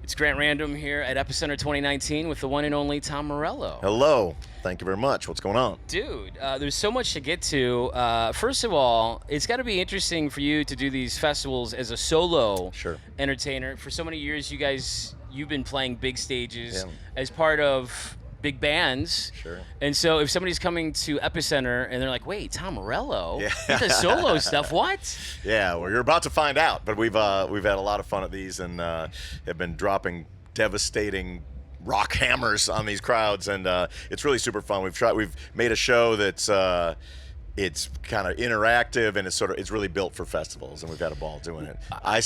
It's Grant Random here at Epicenter 2019 with the one and only Tom Morello. Hello. Thank you very much. What's going on? Dude, there's so much to get to. First of all, it's got to be interesting for you to do these festivals as a solo entertainer. For so many years, you've been playing big stages as part of big bands. Sure. And so if somebody's coming to Epicenter and they're like, wait, Tom Morello? He does solo stuff, what? Yeah, well, you're about to find out, but we've had a lot of fun at these and have been dropping devastating rock hammers on these crowds, and it's really super fun. We've made a show that's it's kind of interactive, and it's really built for festivals, and we've had a ball doing it. I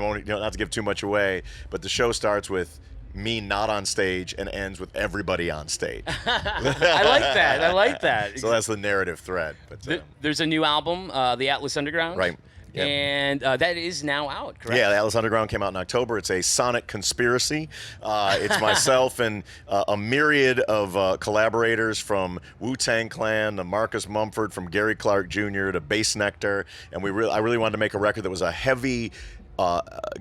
won't, not to give too much away, but the show starts with me not on stage and ends with everybody on stage. I like that. So that's the narrative thread. But there's a new album, The Atlas Underground. Right. Yep. And that is now out, correct? Yeah, the Atlas Underground came out in October. It's a sonic conspiracy. It's myself and a myriad of collaborators, from Wu-Tang Clan to Marcus Mumford, from Gary Clark Jr. to Bassnectar. And I really wanted to make a record that was a heavy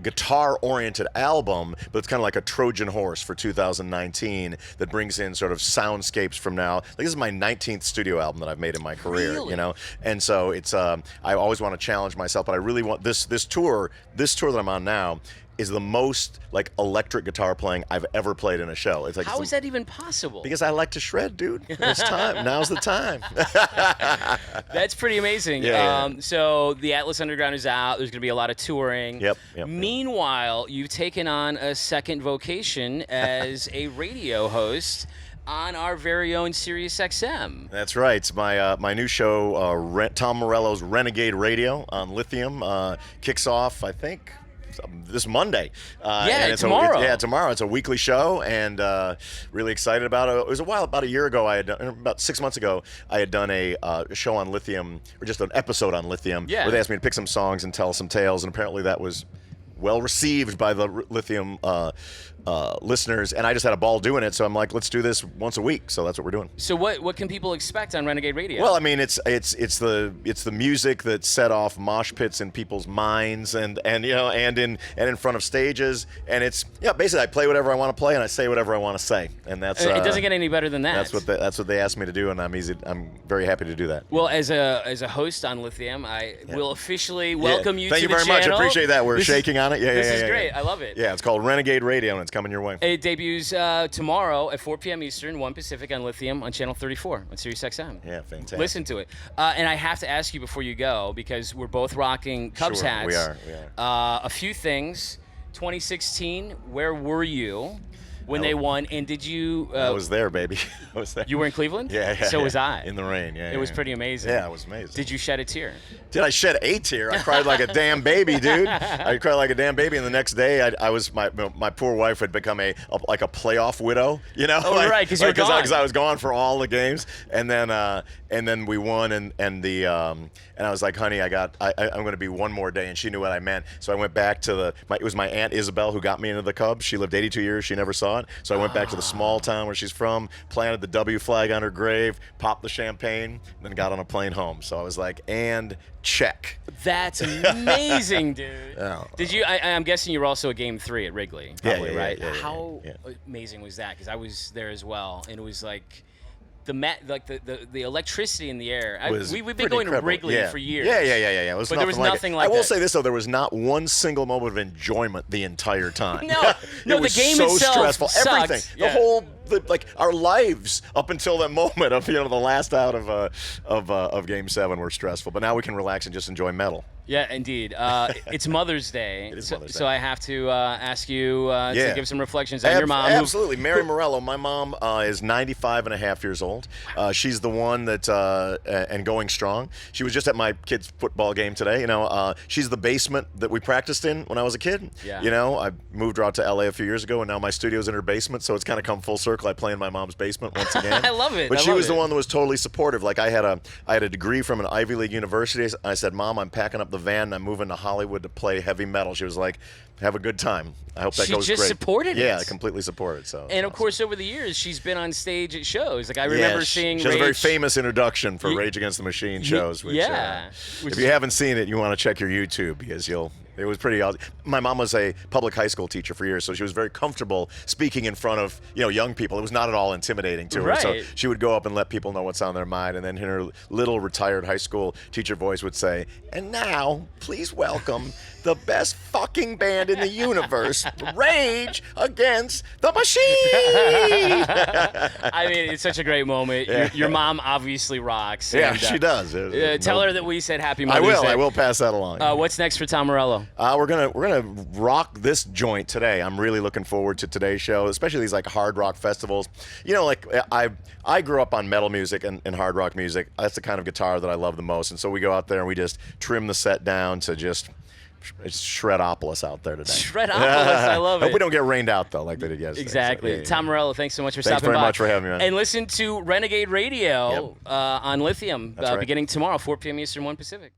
guitar-oriented album, but it's kind of like a Trojan horse for 2019 that brings in sort of soundscapes from now. Like, this is my 19th studio album that I've made in my career, Really? you know? And so it's I always want to challenge myself, but I really want this tour that I'm on now is the most like electric guitar playing I've ever played in a show. It's like, how is that even possible? Because I like to shred, dude. It's time. Now's the time. That's pretty amazing. Yeah. So the Atlas Underground is out. There's going to be a lot of touring. Yep. Meanwhile, you've taken on a second vocation as a radio host on our very own SiriusXM. That's right. It's my new show, Tom Morello's Renegade Radio on Lithium. Kicks off, I think, this Monday. Tomorrow. Tomorrow. It's a weekly show, and really excited about it. It was about a year ago, about 6 months ago, I had done a show on Lithium, or just an episode on Lithium, where they asked me to pick some songs and tell some tales, and apparently that was well received by the Lithium listeners, and I just had a ball doing it, so I'm like, let's do this once a week. So that's what we're doing. So what can people expect on Renegade Radio? Well, I mean, it's the music that set off mosh pits in people's minds, and in front of stages, and it's basically I play whatever I want to play and I say whatever I want to say, and that's it doesn't get any better than that. That's what they asked me to do, and I'm very happy to do that. Well, as a host on Lithium, I will officially welcome you to the channel. Thank you very much. I appreciate that. We're shaking on it. This is great. I love it. Yeah, it's called Renegade Radio, and it's coming your way. It debuts tomorrow at 4 p.m. Eastern, 1 Pacific on Lithium on Channel 34 on SiriusXM. Yeah, fantastic. Listen to it. And I have to ask you before you go, because we're both rocking Cubs hats. We are. A few things. 2016, where were you when they won? And did you... I was there, baby. I was there. You were in Cleveland? Yeah. So was I. In the rain, It was pretty amazing. Yeah, it was amazing. Did you shed a tear? Did I shed a tear? I cried like a damn baby, dude. I cried like a damn baby, and the next day, I was my poor wife had become a playoff widow, you know? Oh, right, because you were gone. Because I was gone for all the games, and then we won, and I was like, honey, I'm going to be one more day, and she knew what I meant. So I went back to it was my Aunt Isabel who got me into the Cubs. She lived 82 years. She never saw it. So I went back to the small town where she's from, planted the W flag on her grave, popped the champagne, and then got on a plane home. So I was like, and check. That's amazing, dude. Oh. Did you? I'm guessing you were also at Game 3 at Wrigley, probably, right? Yeah, How amazing was that? Because I was there as well, and it was like the electricity in the air. We've been going to Wrigley for years. Yeah. It was but there was nothing like that. I will say this though, there was not one single moment of enjoyment the entire time. No, it was the game so itself stressful. sucked. Everything, the whole, our lives up until that moment of the last out of Game 7 were stressful. But now we can relax and just enjoy metal. Yeah, indeed. It's Mother's Day. It is Mother's Day. So I have to ask you to give some reflections on your mom. Absolutely. Mary Morello, my mom is 95 and a half years old. She's the one that, and going strong. She was just at my kid's football game today. She's the basement that we practiced in when I was a kid. Yeah. I moved her out to LA a few years ago, and now my studio's in her basement, so it's kind of come full circle. I play in my mom's basement once again. I love it. But she was the one that was totally supportive. Like, I had a degree from an Ivy League university. I said, Mom, I'm packing up the van and I'm moving to Hollywood to play heavy metal. She was like, have a good time. I hope that goes great. She just supported it. Yeah, completely supported. So. And of course, over the years, she's been on stage at shows. Like, I remember seeing she has a very famous introduction for Rage Against the Machine shows. Which, if you haven't seen it, you want to check your YouTube, because you'll It was pretty awesome. My mom was a public high school teacher for years, so she was very comfortable speaking in front of young people. It was not at all intimidating to her. Right. So she would go up and let people know what's on their mind, and then in her little retired high school teacher voice would say, "And now, please welcome the best fucking band in the universe, Rage Against the Machine." I mean, it's such a great moment. Your mom obviously rocks. Yeah, and, she does. Tell her that we said Happy Mother's Day. I will pass that along. What's next for Tom Morello? We're gonna rock this joint today. I'm really looking forward to today's show, especially these like hard rock festivals. I grew up on metal music and hard rock music. That's the kind of guitar that I love the most, and so we go out there and we just trim the set down to just. It's Shredopolis out there today. Shredopolis, I love it. Hope we don't get rained out, though, like they did yesterday. Exactly. So, Tom Morello, thanks so much for Thanks stopping by. very much for having me, man. And listen to Renegade Radio on Lithium beginning tomorrow, 4 p.m. Eastern, 1 Pacific.